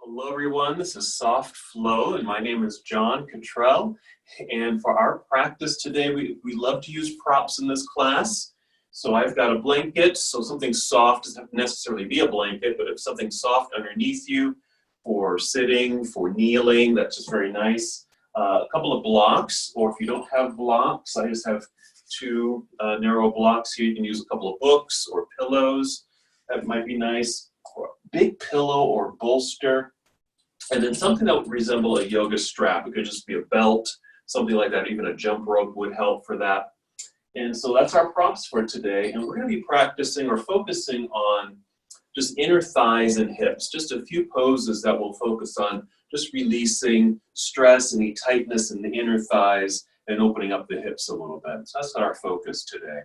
Hello everyone, this is Soft Flow and my name is John Cottrell, and for our practice today we love to use props in this class. So I've got a blanket, so something soft doesn't have to necessarily be a blanket, but if something soft underneath you for sitting, for kneeling, that's just very nice. A couple of blocks, or if you don't have blocks, I just have two narrow blocks here. You can use a couple of books or pillows, that might be nice. Or a big pillow or bolster. And then something that would resemble a yoga strap. It could just be a belt, something like that. Even a jump rope would help for that. And so that's our props for today. And we're going to be practicing or focusing on just inner thighs and hips. Just a few poses that will focus on just releasing stress, any tightness in the inner thighs, and opening up the hips a little bit. So that's our focus today.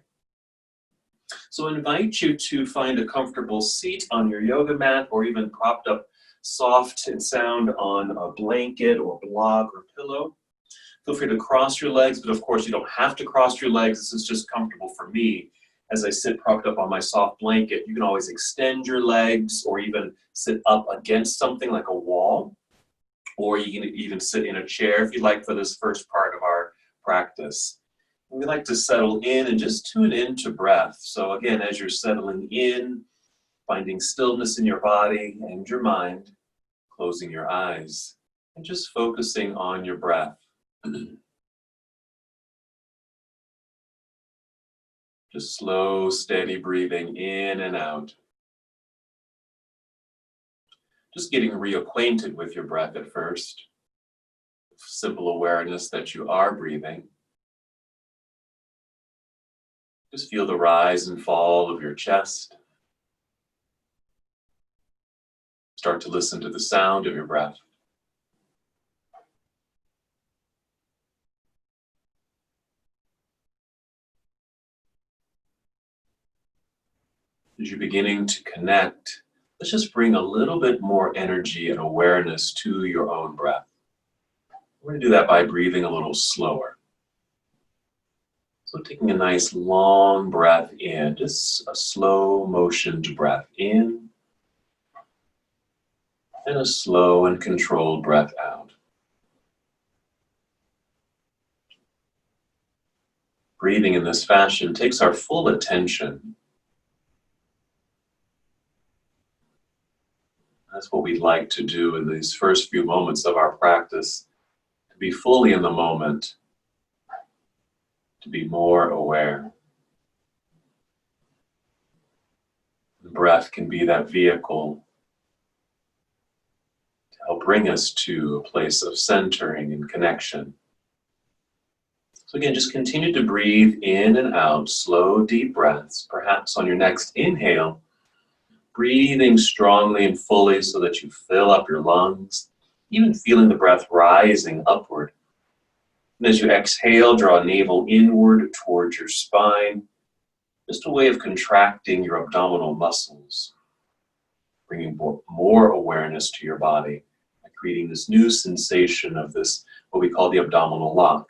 So I invite you to find a comfortable seat on your yoga mat, or even propped up soft and sound on a blanket or block or pillow. Feel free to cross your legs, but of course you don't have to cross your legs. This is just comfortable for me. As I sit propped up on my soft blanket, you can always extend your legs or even sit up against something like a wall, or you can even sit in a chair if you'd like for this first part of our practice. We like to settle in and just tune into breath. So again, as you're settling in, finding stillness in your body and your mind, closing your eyes, and just focusing on your breath. Just slow, steady breathing in and out. Just getting reacquainted with your breath at first. Simple awareness that you are breathing. Just feel the rise and fall of your chest. Start to listen to the sound of your breath. As you're beginning to connect, let's just bring a little bit more energy and awareness to your own breath. We're going to do that by breathing a little slower. So taking a nice long breath in, just a slow motioned breath in, and a slow and controlled breath out. Breathing in this fashion takes our full attention. That's what we'd like to do in these first few moments of our practice, to be fully in the moment, to be more aware. The breath can be that vehicle to help bring us to a place of centering and connection. So again, just continue to breathe in and out, slow, deep breaths. Perhaps on your next inhale, breathing strongly and fully so that you fill up your lungs, even feeling the breath rising upward. And as you exhale, draw navel inward towards your spine, just a way of contracting your abdominal muscles, bringing more awareness to your body, by creating this new sensation of this, what we call the abdominal lock.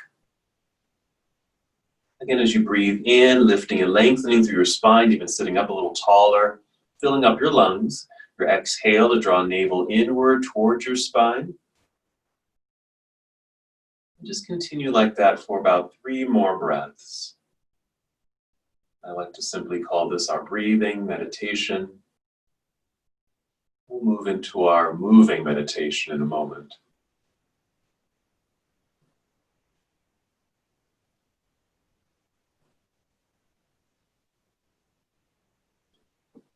Again, as you breathe in, lifting and lengthening through your spine, even sitting up a little taller, filling up your lungs. Your exhale to draw navel inward towards your spine. Just continue like that for about 3 more breaths. I like to simply call this our breathing meditation. We'll move into our moving meditation in a moment.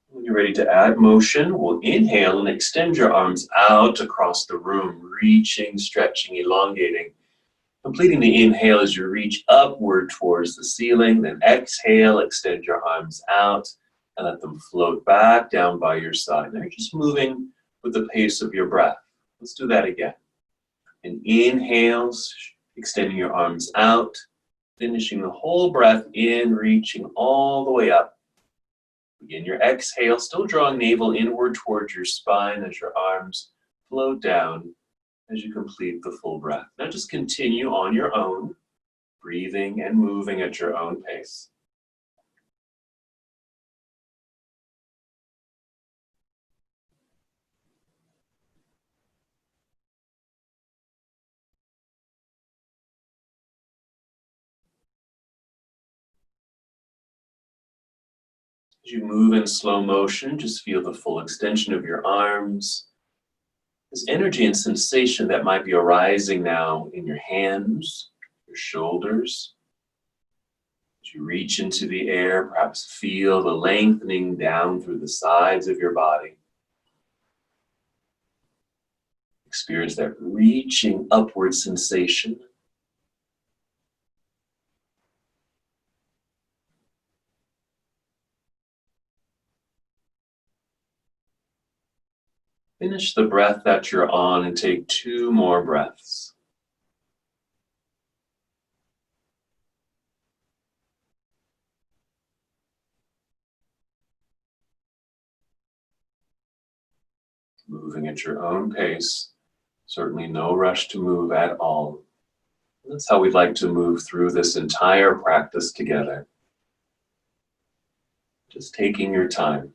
When you're ready to add motion, we'll inhale and extend your arms out across the room, reaching, stretching, elongating. Completing the inhale as you reach upward towards the ceiling, then exhale, extend your arms out and let them float back down by your side. Now you're just moving with the pace of your breath. Let's do that again. And inhales, extending your arms out, finishing the whole breath in, reaching all the way up. Begin your exhale, still drawing navel inward towards your spine as your arms float down as you complete the full breath. Now just continue on your own, breathing and moving at your own pace. As you move in slow motion, just feel the full extension of your arms. This energy and sensation that might be arising now in your hands, your shoulders. As you reach into the air, perhaps feel the lengthening down through the sides of your body. Experience that reaching upward sensation. Finish the breath that you're on and take 2 more breaths. Moving at your own pace. Certainly no rush to move at all. That's how we'd like to move through this entire practice together. Just taking your time.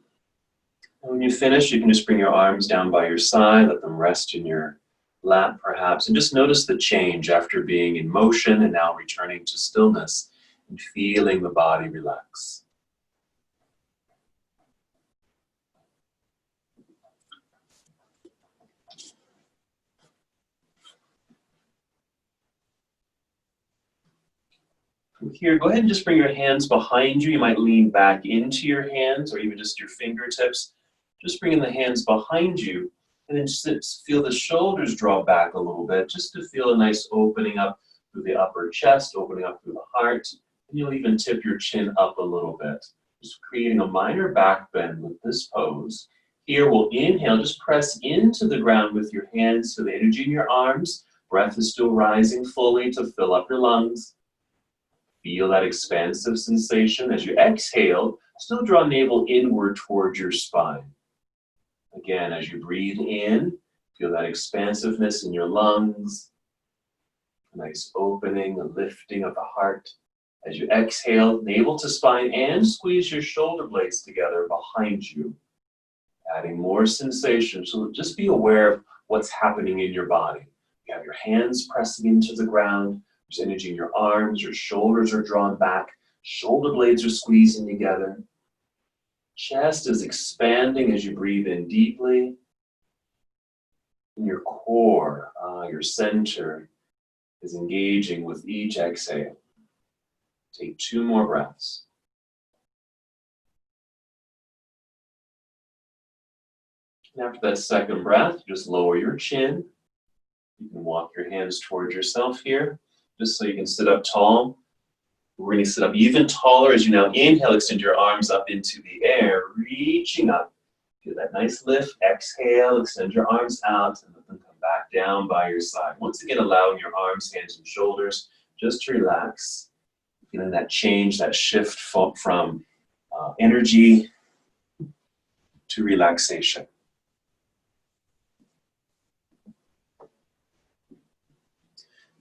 And when you finish, you can just bring your arms down by your side, let them rest in your lap perhaps, and just notice the change after being in motion and now returning to stillness and feeling the body relax. From here, go ahead and just bring your hands behind you. You might lean back into your hands or even just your fingertips. Just bringing the hands behind you and then just feel the shoulders draw back a little bit just to feel a nice opening up through the upper chest, opening up through the heart. And you'll even tip your chin up a little bit. Just creating a minor back bend with this pose. Here we'll inhale, just press into the ground with your hands to the energy in your arms. Breath is still rising fully to fill up your lungs. Feel that expansive sensation. As you exhale, still draw navel inward towards your spine. Again, as you breathe in, feel that expansiveness in your lungs. A nice opening, a lifting of the heart. As you exhale, navel to spine and squeeze your shoulder blades together behind you. Adding more sensation. So just be aware of what's happening in your body. You have your hands pressing into the ground. There's energy in your arms, your shoulders are drawn back, shoulder blades are squeezing together. Chest is expanding as you breathe in deeply. And your core, your center, is engaging with each exhale. Take 2 more breaths. And after that second breath, just lower your chin. You can walk your hands towards yourself here, just so you can sit up tall. We're going to sit up even taller as you now inhale, extend your arms up into the air, reaching up. Feel that nice lift. Exhale, extend your arms out and let them come back down by your side. Once again, allowing your arms, hands, and shoulders just to relax. Feeling that change, that shift from energy to relaxation.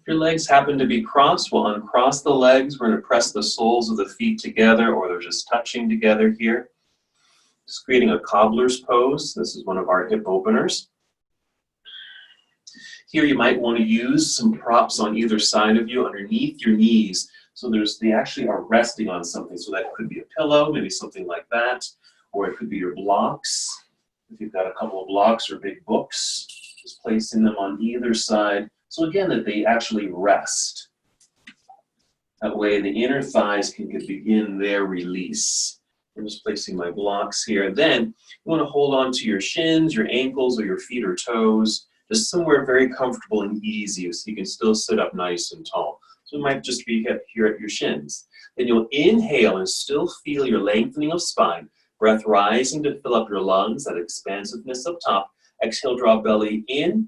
If your legs happen to be crossed, we'll uncross the legs. We're going to press the soles of the feet together, or they're just touching together here. Just creating a cobbler's pose. This is one of our hip openers. Here you might want to use some props on either side of you underneath your knees. So they actually are resting on something. So that could be a pillow, maybe something like that, or it could be your blocks. If you've got a couple of blocks or big books, just placing them on either side. So again, that they actually rest. That way the inner thighs can begin their release. I'm just placing my blocks here. Then you want to hold on to your shins, your ankles, or your feet or toes, just somewhere very comfortable and easy so you can still sit up nice and tall. So it might just be here at your shins. Then you'll inhale and still feel your lengthening of spine. Breath rising to fill up your lungs, that expansiveness up top. Exhale, draw belly in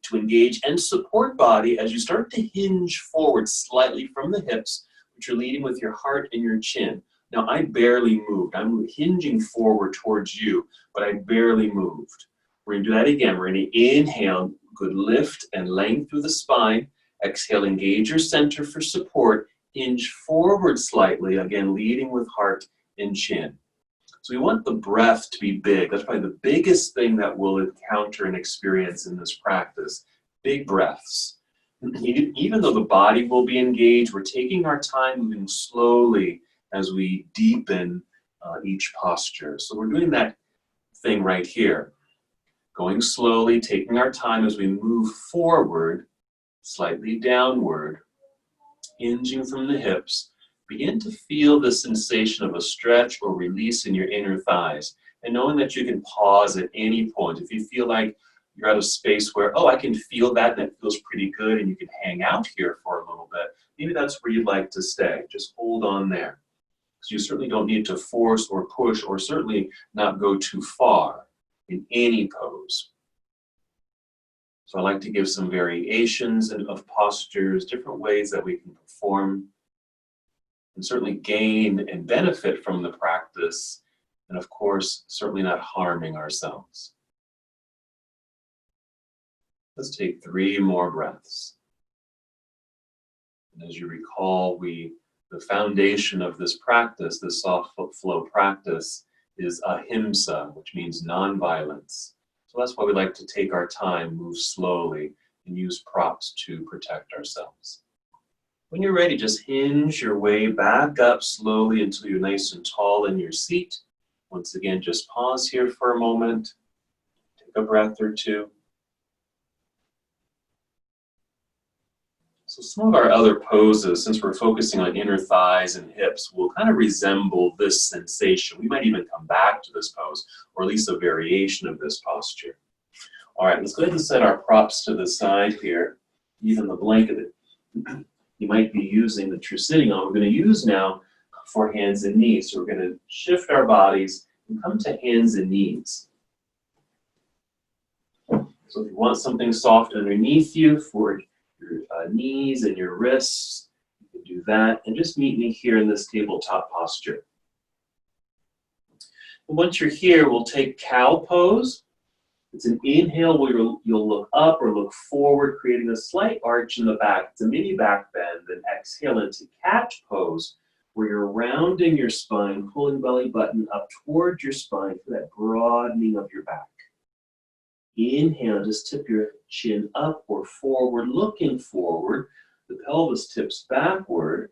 to engage and support body as you start to hinge forward slightly from the hips, but you're leading with your heart and your chin. Now, I barely moved. I'm hinging forward towards you, but I barely moved. We're going to do that again. We're going to inhale, good lift and length through the spine. Exhale, engage your center for support. Hinge forward slightly, again, leading with heart and chin. So we want the breath to be big. That's probably the biggest thing that we'll encounter and experience in this practice. Big breaths. Even though the body will be engaged, we're taking our time moving slowly as we deepen each posture. So we're doing that thing right here. Going slowly, taking our time as we move forward, slightly downward, hinging from the hips. Begin to feel the sensation of a stretch or release in your inner thighs. And knowing that you can pause at any point. If you feel like you're at a space where, oh, I can feel that and it feels pretty good, and you can hang out here for a little bit, maybe that's where you'd like to stay. Just hold on there. Because you certainly don't need to force or push, or certainly not go too far in any pose. So I like to give some variations of postures, different ways that we can perform, and certainly gain and benefit from the practice, and of course, certainly not harming ourselves. Let's take 3 more breaths. And as you recall, the foundation of this practice, this soft flow practice, is ahimsa, which means nonviolence. So that's why we like to take our time, move slowly, and use props to protect ourselves. When you're ready, just hinge your way back up slowly until you're nice and tall in your seat. Once again, just pause here for a moment. Take a breath or 2. So some of our other poses, since we're focusing on inner thighs and hips, will kind of resemble this sensation. We might even come back to this pose, or at least a variation of this posture. All right, let's go ahead and set our props to the side here, even the blanket that you might be using that you're sitting on. We're going to use now for hands and knees. So we're going to shift our bodies and come to hands and knees. So if you want something soft underneath you for your knees and your wrists, you can do that. And just meet me here in this tabletop posture. And once you're here, we'll take cow pose. It's an inhale where you'll look up or look forward, creating a slight arch in the back. It's a mini back bend. Then exhale into cat pose, where you're rounding your spine, pulling belly button up towards your spine for that broadening of your back. Inhale, just tip your chin up or forward, looking forward. The pelvis tips backward,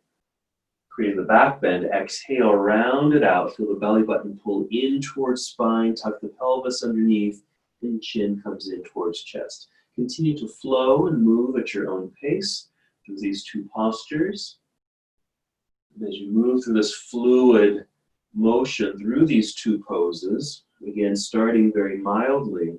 creating the back bend. Exhale, round it out. Feel the belly button pull in towards spine, tuck the pelvis underneath, and chin comes in towards chest. Continue to flow and move at your own pace through these 2 postures. And as you move through this fluid motion through these 2 poses, again, starting very mildly,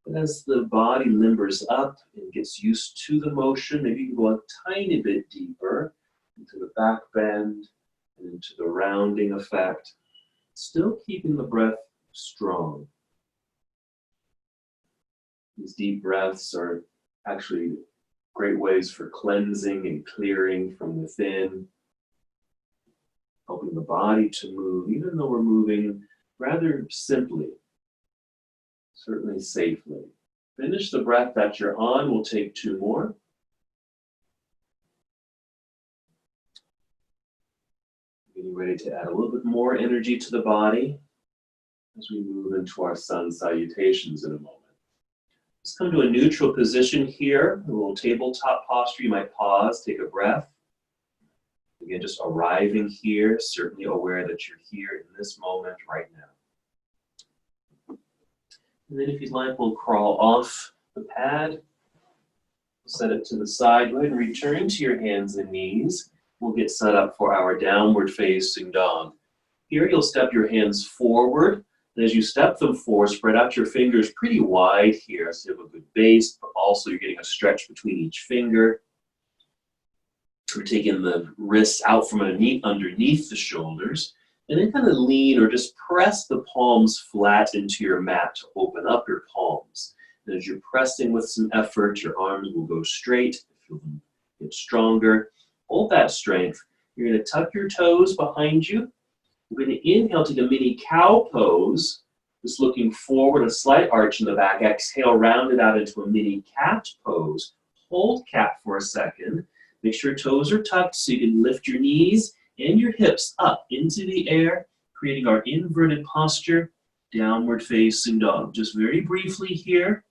but as the body limbers up and gets used to the motion, maybe you can go a tiny bit deeper into the back bend and into the rounding effect, still keeping the breath strong. These deep breaths are actually great ways for cleansing and clearing from within, helping the body to move, even though we're moving rather simply, certainly safely. Finish the breath that you're on. We'll take 2 more. Getting ready to add a little bit more energy to the body as we move into our sun salutations in a moment. Just come to a neutral position here, a little tabletop posture. You might pause, take a breath. Again, just arriving here, certainly aware that you're here in this moment right now. And then if you'd like, we'll crawl off the pad, set it to the side. Go ahead and return to your hands and knees. We'll get set up for our downward facing dog. Here you'll step your hands forward. And as you step them forward, spread out your fingers pretty wide here so you have a good base, but also you're getting a stretch between each finger. We're taking the wrists out from underneath the shoulders, and then kind of lean or just press the palms flat into your mat to open up your palms. And as you're pressing with some effort, your arms will go straight, feel them get stronger. Hold that strength. You're going to tuck your toes behind you. We're going to inhale, take a mini cow pose, just looking forward, a slight arch in the back. Exhale, round it out into a mini cat pose. Hold cat for a second. Make sure toes are tucked so you can lift your knees and your hips up into the air, creating our inverted posture, downward facing dog. Just very briefly here,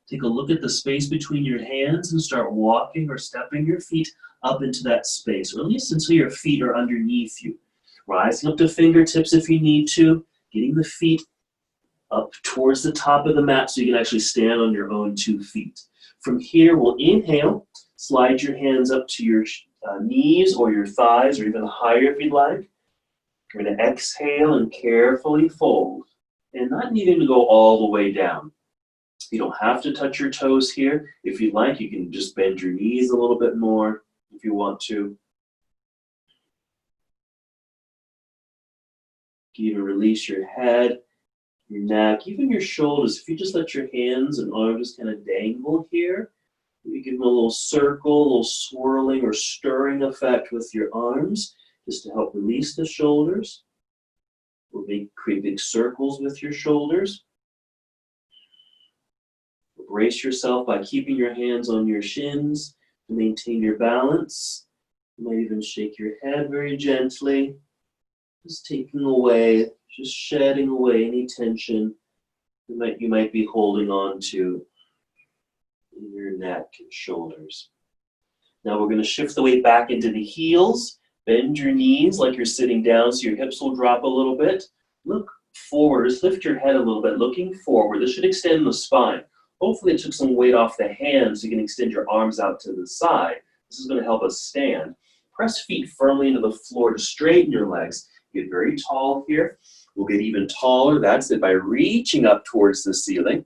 take a look at the space between your hands and start walking or stepping your feet up into that space, or at least until your feet are underneath you. Rising up to fingertips if you need to, getting the feet up towards the top of the mat so you can actually stand on your own 2 feet. From here, we'll inhale, slide your hands up to your knees or your thighs or even higher if you'd like. We're going to exhale and carefully fold, and not needing to go all the way down. You don't have to touch your toes here. If you'd like, you can just bend your knees a little bit more if you want to. You can even release your head, your neck, even your shoulders. If you just let your hands and arms just kind of dangle here, you give them a little circle, a little swirling or stirring effect with your arms, just to help release the shoulders. Or create big circles with your shoulders. Brace yourself by keeping your hands on your shins to maintain your balance. You might even shake your head very gently, just taking away, just shedding away any tension you might be holding on to in your neck and shoulders. Now we're going to shift the weight back into the heels. Bend your knees like you're sitting down so your hips will drop a little bit. Look forward, just lift your head a little bit, looking forward. This should extend the spine. Hopefully it took some weight off the hands so you can extend your arms out to the side. This is going to help us stand. Press feet firmly into the floor to straighten your legs. Get very tall here. We'll get even taller. That's it, by reaching up towards the ceiling.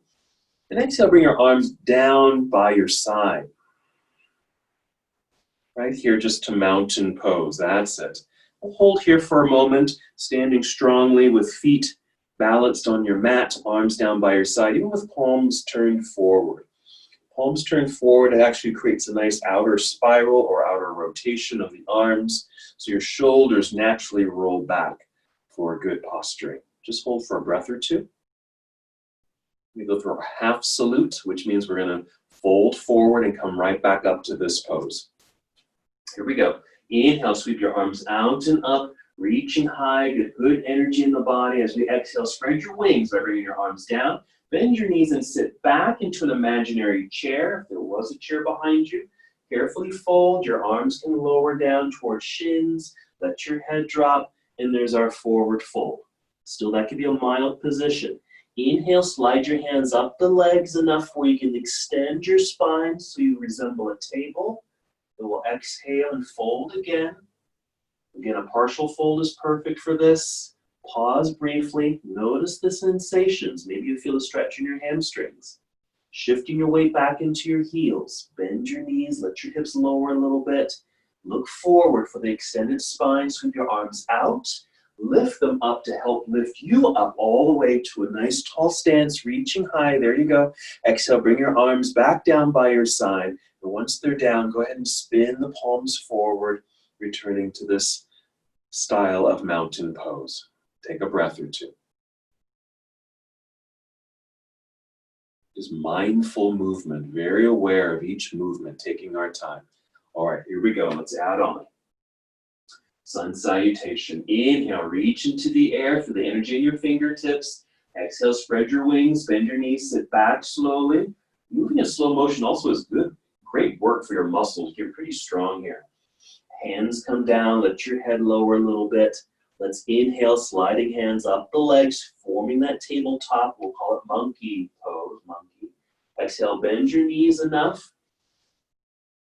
And exhale, bring your arms down by your side. Right here, just to mountain pose. That's it. We'll hold here for a moment, standing strongly with feet balanced on your mat, arms down by your side, even with palms turned forward. Palms turned forward, it actually creates a nice outer spiral or outer rotation of the arms, so your shoulders naturally roll back for good posturing. Just hold for a breath or two. We go through our half salute, which means we're going to fold forward and come right back up to this pose. Here we go. Inhale, sweep your arms out and up, reaching high, get good energy in the body. As we exhale, spread your wings by bringing your arms down. Bend your knees and sit back into an imaginary chair. If there was a chair behind you, carefully fold. Your arms can lower down towards shins. Let your head drop, and there's our forward fold. Still, that could be a mild position. Inhale, slide your hands up the legs enough where you can extend your spine so you resemble a table. Then we'll exhale and fold again. Again, a partial fold is perfect for this. Pause briefly. Notice the sensations. Maybe you feel a stretch in your hamstrings. Shifting your weight back into your heels. Bend your knees. Let your hips lower a little bit. Look forward for the extended spine. Sweep your arms out. Lift them up to help lift you up all the way to a nice tall stance, reaching high. There you go. Exhale, bring your arms back down by your side. And once they're down, go ahead and spin the palms forward, returning to this style of mountain pose. Take a breath or two. Just mindful movement, very aware of each movement, taking our time. All right, here we go. Let's add on. Sun salutation. Inhale, reach into the air, feel the energy in your fingertips. Exhale, spread your wings, bend your knees, sit back slowly. Moving in slow motion also is good. Great work for your muscles. You're pretty strong here. Hands come down, let your head lower a little bit. Let's inhale, sliding hands up the legs, forming that tabletop. We'll call it monkey pose, monkey. Exhale, bend your knees enough.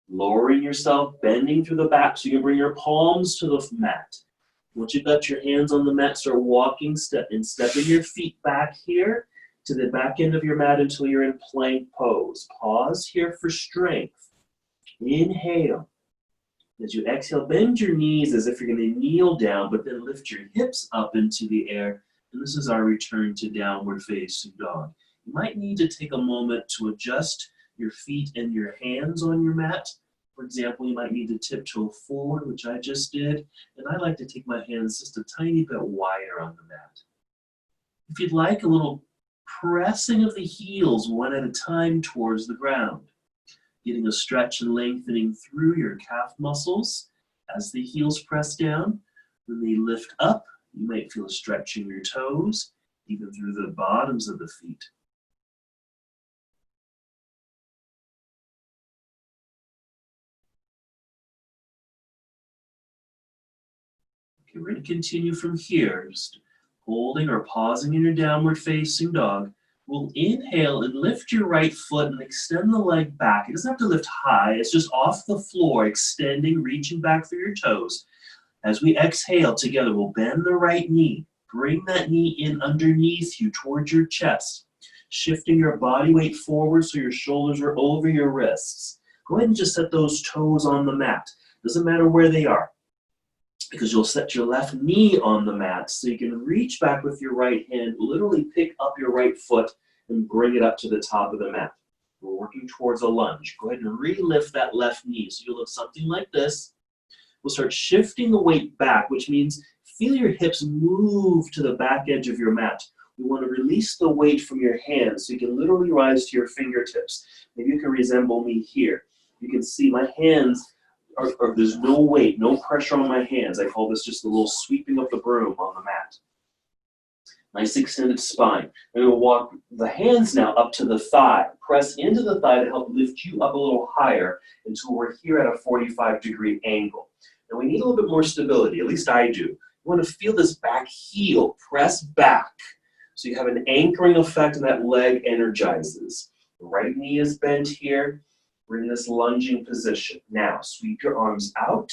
Lowering yourself, bending through the back so you can bring your palms to the mat. Once you've got your hands on the mat, start walking, stepping your feet back here to the back end of your mat until you're in plank pose. Pause here for strength. Inhale. As you exhale, bend your knees as if you're going to kneel down, but then lift your hips up into the air. And this is our return to downward facing dog. You might need to take a moment to adjust your feet and your hands on your mat. For example, you might need to tiptoe forward, which I just did. And I like to take my hands just a tiny bit wider on the mat. If you'd like, a little pressing of the heels one at a time towards the ground. Getting a stretch and lengthening through your calf muscles as the heels press down. When they lift up, you might feel a stretch in your toes, even through the bottoms of the feet. Okay, we're going to continue from here, just holding or pausing in your downward facing dog. We'll inhale and lift your right foot and extend the leg back. It doesn't have to lift high, it's just off the floor, extending, reaching back for your toes. As we exhale together, we'll bend the right knee. Bring that knee in underneath you towards your chest, shifting your body weight forward so your shoulders are over your wrists. Go ahead and just set those toes on the mat. Doesn't matter where they are, because you'll set your left knee on the mat so you can reach back with your right hand, literally pick up your right foot and bring it up to the top of the mat. We're working towards a lunge. Go ahead and re-lift that left knee. So you'll look something like this. We'll start shifting the weight back, which means feel your hips move to the back edge of your mat. We want to release the weight from your hands so you can literally rise to your fingertips. Maybe you can resemble me here. You can see my hands, there's no weight, no pressure on my hands. I call this just a little sweeping of the broom on the mat. Nice extended spine. And we'll walk the hands now up to the thigh. Press into the thigh to help lift you up a little higher until we're here at a 45-degree angle. And we need a little bit more stability, at least I do. You want to feel this back heel press back so you have an anchoring effect and that leg energizes. The right knee is bent here. We're in this lunging position. Now, sweep your arms out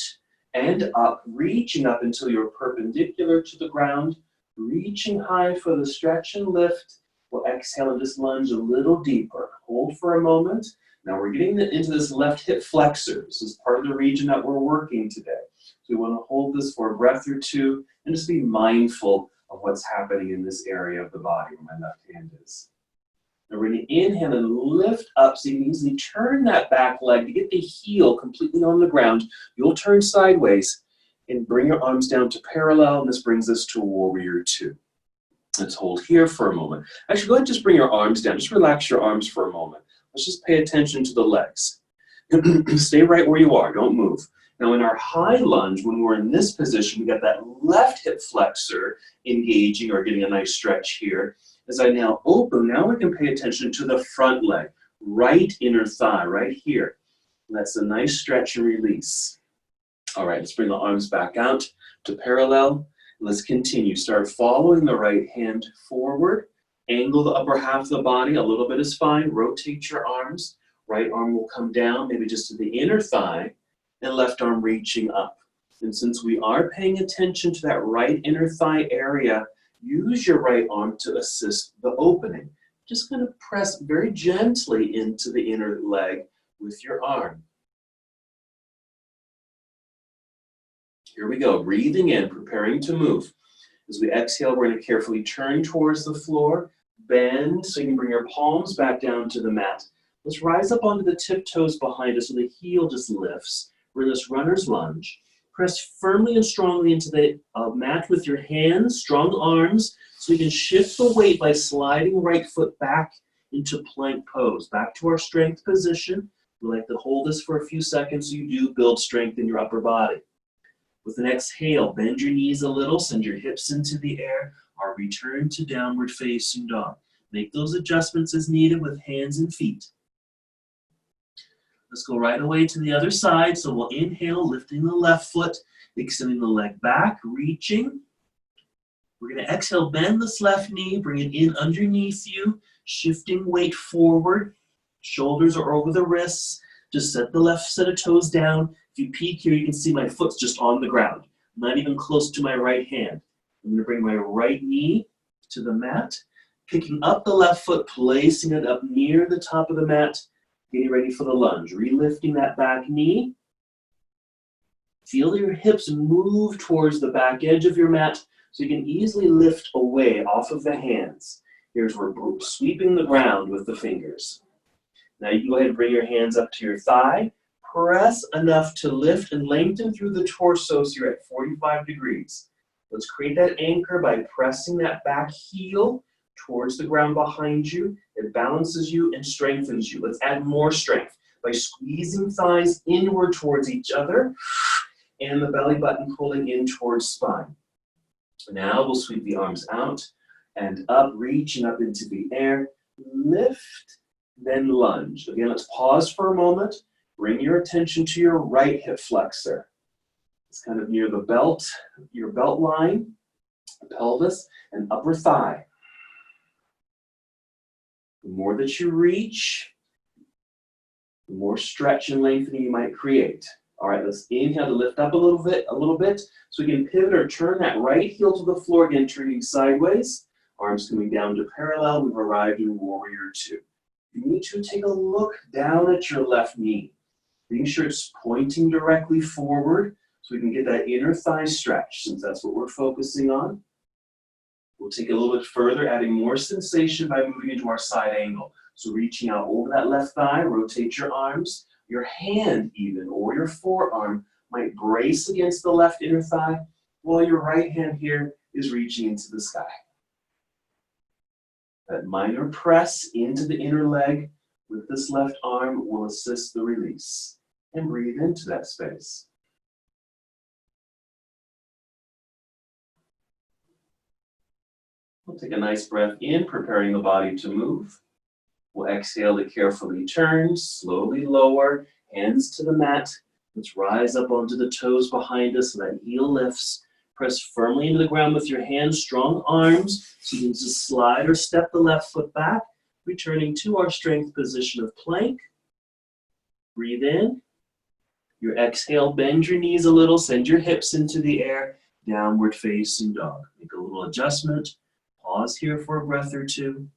and up, reaching up until you're perpendicular to the ground, reaching high for the stretch and lift. We'll exhale and just lunge a little deeper. Hold for a moment. Now we're getting into this left hip flexor. This is part of the region that we're working today. So we want to hold this for a breath or two and just be mindful of what's happening in this area of the body where my left hand is. Now we're going to inhale and lift up so you can easily turn that back leg to get the heel completely on the ground. You'll turn sideways and bring your arms down to parallel, and this brings us to warrior two. Let's hold here for a moment. Actually, go ahead and just bring your arms down. Just relax your arms for a moment. Let's just pay attention to the legs. Stay right where you are, don't move. Now in our high lunge, when we're in this position, we got that left hip flexor engaging or getting a nice stretch here. As I now open, now we can pay attention to the front leg, right inner thigh, right here. That's a nice stretch and release. All right, let's bring the arms back out to parallel. Let's continue. Start following the right hand forward. Angle the upper half of the body, a little bit is fine. Rotate your arms. Right arm will come down, maybe just to the inner thigh, and left arm reaching up. And since we are paying attention to that right inner thigh area, use your right arm to assist the opening. Just kind of press very gently into the inner leg with your arm. Here we go, breathing in, preparing to move. As we exhale, we're going to carefully turn towards the floor, bend so you can bring your palms back down to the mat. Let's rise up onto the tiptoes behind us so the heel just lifts. We're in this runner's lunge. Press firmly and strongly into the mat with your hands, strong arms, so you can shift the weight by sliding right foot back into plank pose. Back to our strength position. We like to hold this for a few seconds so you do build strength in your upper body. With an exhale, bend your knees a little, send your hips into the air, or return to downward facing dog. Make those adjustments as needed with hands and feet. Let's go right away to the other side. So we'll inhale, lifting the left foot, extending the leg back, reaching. We're going to exhale, bend this left knee, bring it in underneath you, shifting weight forward. Shoulders are over the wrists. Just set the left set of toes down. If you peek here, you can see my foot's just on the ground, not even close to my right hand. I'm going to bring my right knee to the mat, picking up the left foot, placing it up near the top of the mat, getting ready for the lunge. Relifting that back knee. Feel your hips move towards the back edge of your mat so you can easily lift away off of the hands. Here's where we're sweeping the ground with the fingers. Now you can go ahead and bring your hands up to your thigh. Press enough to lift and lengthen through the torso so you're at 45 degrees. Let's create that anchor by pressing that back heel towards the ground behind you. It balances you and strengthens you. Let's add more strength by squeezing thighs inward towards each other and the belly button pulling in towards spine. Now we'll sweep the arms out and up, reaching up into the air. Lift, then lunge. Again, let's pause for a moment. Bring your attention to your right hip flexor. It's kind of near the belt, your belt line, pelvis, and upper thigh. The more that you reach, the more stretch and lengthening you might create. All right, let's inhale to lift up a little bit, so we can pivot or turn that right heel to the floor again, turning sideways. Arms coming down to parallel. We've arrived in Warrior Two. You need to take a look down at your left knee, making sure it's pointing directly forward so we can get that inner thigh stretch, since that's what we're focusing on. We'll take it a little bit further, adding more sensation by moving into our side angle. So reaching out over that left thigh, rotate your arms. Your hand even, or your forearm, might brace against the left inner thigh, while your right hand here is reaching into the sky. That minor press into the inner leg with this left arm will assist the release. And breathe into that space. We'll take a nice breath in, preparing the body to move. We'll exhale to carefully turn, slowly lower, hands to the mat. Let's rise up onto the toes behind us, and that heel lifts. Press firmly into the ground with your hands, strong arms, so you can just slide or step the left foot back, returning to our strength position of plank. Breathe in. Your exhale, bend your knees a little, send your hips into the air, downward facing dog. Make a little adjustment. Pause here for a breath or two.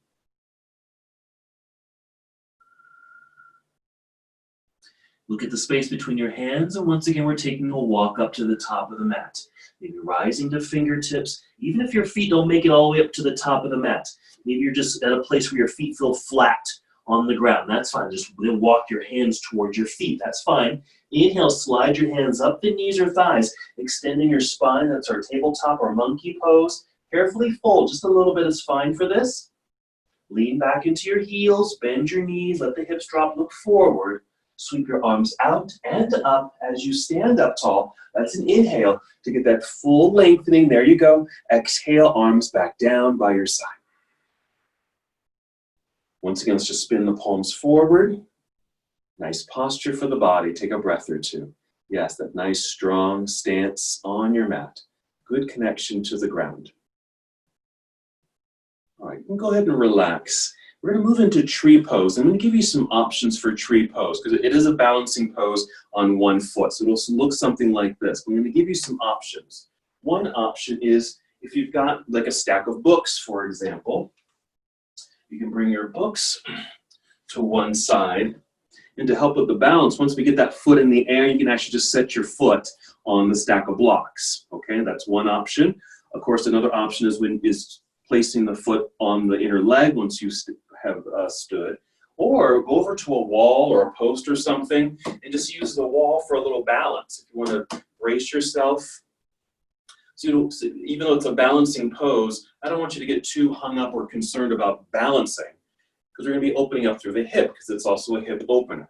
Look at the space between your hands, and once again, we're taking a walk up to the top of the mat. Maybe rising to fingertips, even if your feet don't make it all the way up to the top of the mat. Maybe you're just at a place where your feet feel flat on the ground. That's fine. Just then walk your hands towards your feet. That's fine. Inhale, slide your hands up the knees or thighs, extending your spine. That's our tabletop or monkey pose. Carefully fold. Just a little bit is fine for this. Lean back into your heels, bend your knees, let the hips drop, look forward. Sweep your arms out and up as you stand up tall. That's an inhale to get that full lengthening. There you go. Exhale, arms back down by your side. Once again, let's just spin the palms forward. Nice posture for the body. Take a breath or two. Yes, that nice strong stance on your mat. Good connection to the ground. All right, you can go ahead and relax. We're going to move into tree pose. I'm going to give you some options for tree pose because it is a balancing pose on one foot. So it'll look something like this. I'm going to give you some options. One option is if you've got like a stack of books, for example, you can bring your books to one side. And to help with the balance, once we get that foot in the air, you can actually just set your foot on the stack of blocks. Okay, that's one option. Of course, another option is placing the foot on the inner leg once you have stood, or go over to a wall or a post or something and just use the wall for a little balance. If you want to brace yourself, so even though it's a balancing pose, I don't want you to get too hung up or concerned about balancing because we're going to be opening up through the hip because it's also a hip opener.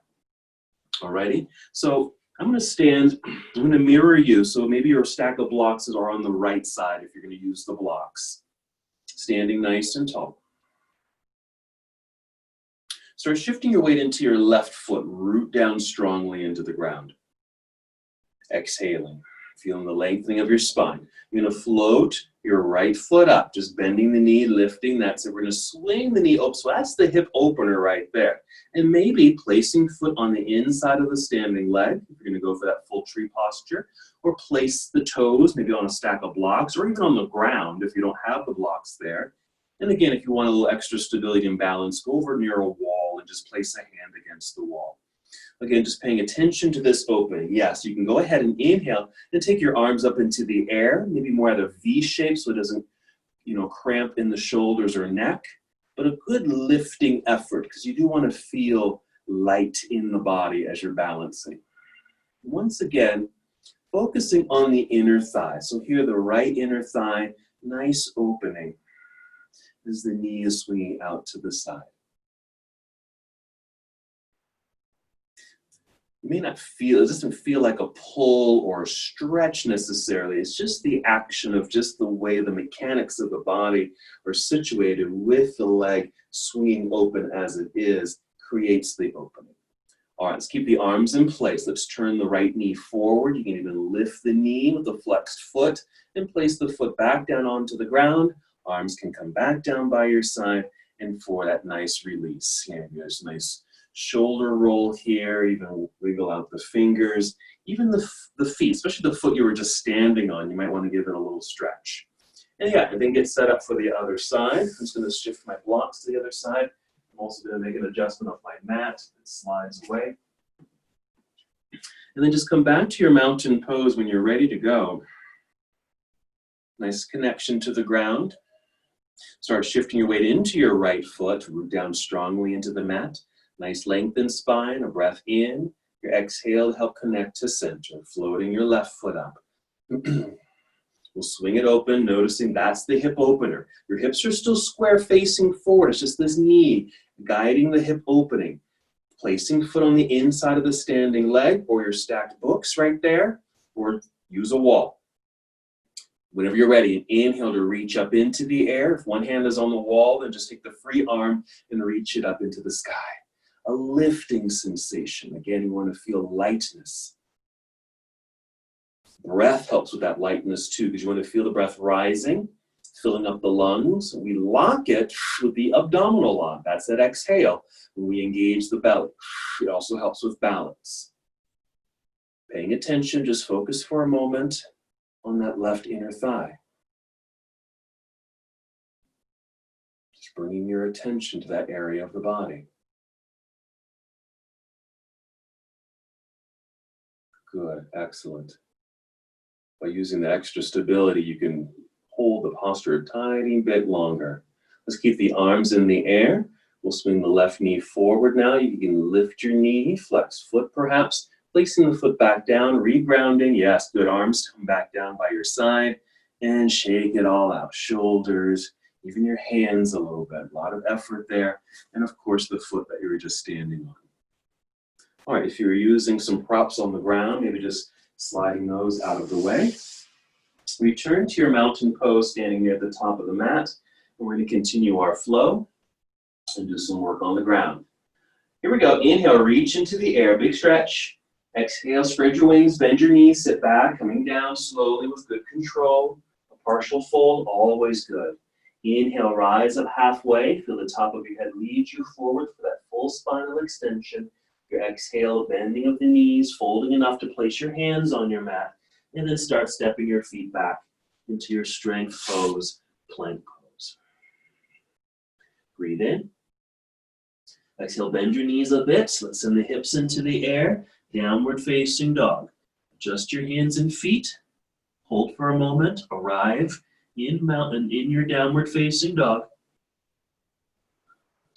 Alrighty, so I'm going to stand, I'm going to mirror you, so maybe your stack of blocks are on the right side if you're going to use the blocks. Standing nice and tall. Start shifting your weight into your left foot. Root down strongly into the ground. Exhaling. Feeling the lengthening of your spine. You're going to float your right foot up. Just bending the knee, lifting. That's it. We're going to swing the knee up. So that's the hip opener right there. And maybe placing foot on the inside of the standing leg. If you're going to go for that full tree posture. Or place the toes maybe on a stack of blocks. Or even on the ground if you don't have the blocks there. And again, if you want a little extra stability and balance, go over near a wall and just place a hand against the wall. Again, just paying attention to this opening. Yes, you can go ahead and inhale and take your arms up into the air, maybe more at a V shape so it doesn't, cramp in the shoulders or neck, but a good lifting effort because you do want to feel light in the body as you're balancing. Once again, focusing on the inner thigh. So here, the right inner thigh, nice opening as the knee is swinging out to the side. You may not feel, it doesn't feel like a pull or a stretch necessarily. It's just the action of just the way the mechanics of the body are situated with the leg swinging open as it is, creates the opening. All right, let's keep the arms in place. Let's turn the right knee forward. You can even lift the knee with the flexed foot and place the foot back down onto the ground. Arms can come back down by your side, and for that nice release. Yeah, there's a nice shoulder roll here, even wiggle out the fingers, even the feet, especially the foot you were just standing on. You might want to give it a little stretch. And yeah, and then get set up for the other side. I'm just going to shift my blocks to the other side. I'm also going to make an adjustment of my mat. It slides away. And then just come back to your mountain pose when you're ready to go. Nice connection to the ground. Start shifting your weight into your right foot. Root down strongly into the mat. Nice lengthened spine, a breath in. Your exhale to help connect to center, floating your left foot up. We'll swing it open, noticing that's the hip opener. Your hips are still square facing forward. It's just this knee guiding the hip opening. Placing foot on the inside of the standing leg or your stacked books right there, or use a wall. Whenever you're ready, inhale to reach up into the air. If one hand is on the wall, then just take the free arm and reach it up into the sky. A lifting sensation. Again, you want to feel lightness. Breath helps with that lightness too, because you want to feel the breath rising, filling up the lungs. We lock it with the abdominal lock. That's that exhale when we engage the belly. It also helps with balance. Paying attention, just focus for a moment on that left inner thigh. Just bringing your attention to that area of the body. Good, excellent. By using the extra stability, you can hold the posture a tiny bit longer. Let's keep the arms in the air. We'll swing the left knee forward now. You can lift your knee, flex foot perhaps, placing the foot back down, regrounding. Yes, good. Arms come back down by your side and shake it all out. Shoulders, even your hands a little bit. A lot of effort there. And of course, the foot that you were just standing on. All right, if you're using some props on the ground, maybe just sliding those out of the way. Return to your mountain pose, standing near the top of the mat. And we're going to continue our flow and do some work on the ground. Here we go. Inhale, reach into the air, big stretch. Exhale, spread your wings, bend your knees, sit back, coming down slowly with good control. A partial fold, always good. Inhale, rise up halfway. Feel the top of your head lead you forward for that full spinal extension. Your exhale, bending of the knees, folding enough to place your hands on your mat. And then start stepping your feet back into your strength pose, plank pose. Breathe in. Exhale, bend your knees a bit. Let's send the hips into the air. Downward facing dog. Adjust your hands and feet. Hold for a moment. Arrive in mountain in your downward facing dog.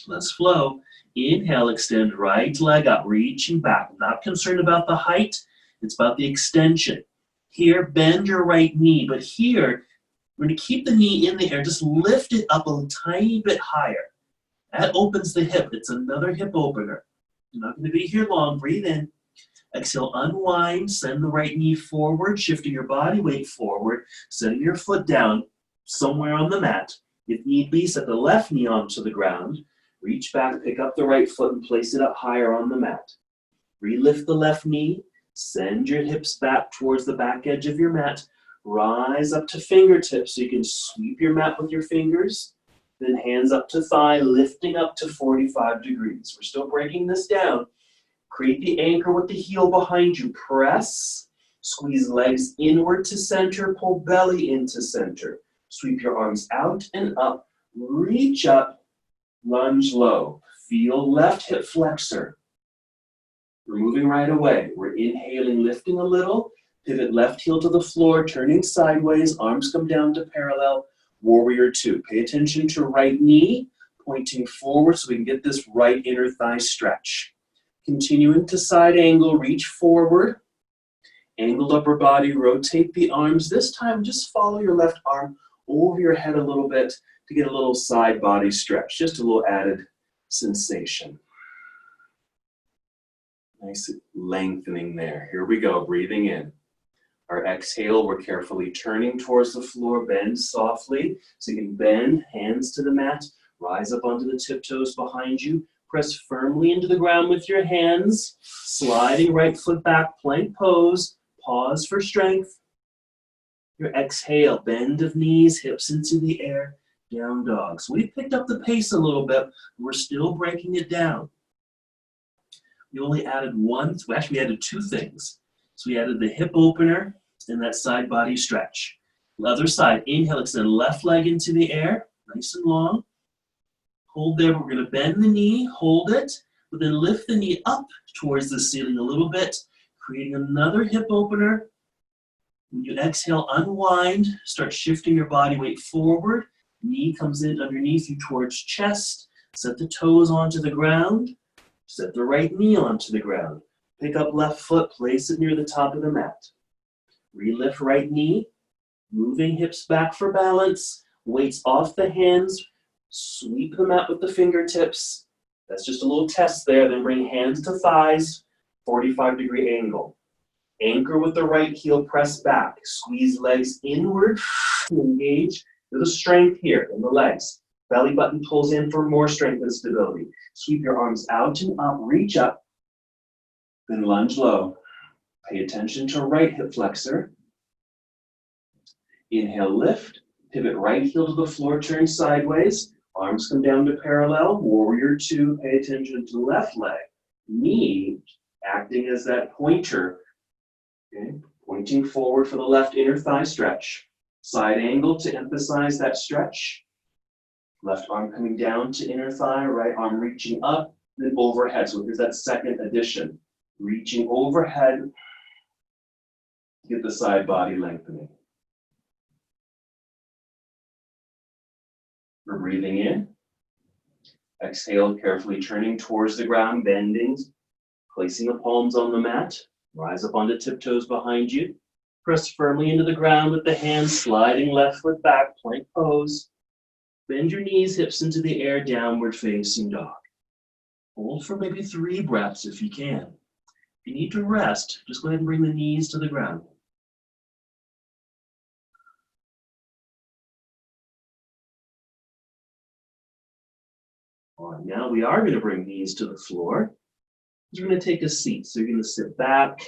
Let's flow. Inhale, extend right leg up, reaching back. Not concerned about the height. It's about the extension. Here, bend your right knee. But here, we're going to keep the knee in the air. Just lift it up a tiny bit higher. That opens the hip. It's another hip opener. You're not going to be here long. Breathe in. Exhale, unwind. Send the right knee forward, shifting your body weight forward, setting your foot down somewhere on the mat. If need be, set the left knee onto the ground. Reach back, pick up the right foot, and place it up higher on the mat. Relift the left knee. Send your hips back towards the back edge of your mat. Rise up to fingertips so you can sweep your mat with your fingers. Then hands up to thigh, lifting up to 45 degrees. We're still breaking this down. Create the anchor with the heel behind you. Press. Squeeze legs inward to center. Pull belly into center. Sweep your arms out and up. Reach up. Lunge low. Feel left hip flexor. We're moving right away. We're inhaling, lifting a little. Pivot left heel to the floor, turning sideways. Arms come down to parallel. Warrior two. Pay attention to right knee, pointing forward so we can get this right inner thigh stretch. Continuing to side angle, reach forward. Angled upper body, rotate the arms. This time, just follow your left arm over your head a little bit to get a little side body stretch. Just a little added sensation. Nice lengthening there. Here we go, breathing in. Our exhale, we're carefully turning towards the floor. Bend softly. So you can bend, hands to the mat. Rise up onto the tiptoes behind you. Press firmly into the ground with your hands. Sliding right foot back, plank pose. Pause for strength. Your exhale, bend of knees, hips into the air, down dog. So we've picked up the pace a little bit. We're still breaking it down. We only added we added two things. So we added the hip opener and that side body stretch. The other side, inhale, extend left leg into the air, nice and long. Hold there, we're gonna bend the knee, hold it, but then lift the knee up towards the ceiling a little bit, creating another hip opener. When you exhale, unwind, start shifting your body weight forward. Knee comes in underneath you towards chest. Set the toes onto the ground. Set the right knee onto the ground. Pick up left foot, place it near the top of the mat. Relift right knee, moving hips back for balance. Weights off the hands. Sweep the mat with the fingertips. That's just a little test there. Then bring hands to thighs, 45-degree angle. Anchor with the right heel, press back. Squeeze legs inward, engage. There's a strength here in the legs. Belly button pulls in for more strength and stability. Sweep your arms out and up, reach up, then lunge low. Pay attention to right hip flexor. Inhale, lift. Pivot right heel to the floor, turn sideways. Arms come down to parallel. Warrior two, pay attention to left leg. Knee acting as that pointer. Okay, pointing forward for the left inner thigh stretch. Side angle to emphasize that stretch. Left arm coming down to inner thigh, right arm reaching up, then overhead. So here's that second addition. Reaching overhead, get the side body lengthening. We're breathing in. Exhale, carefully turning towards the ground, bending, placing the palms on the mat. Rise up onto tiptoes behind you. Press firmly into the ground with the hands, sliding left foot back, plank pose. Bend your knees, hips into the air, downward facing dog. Hold for maybe 3 breaths if you can. If you need to rest, just go ahead and bring the knees to the ground. All right, now we are going to bring knees to the floor. You're going to take a seat. So you're going to sit back,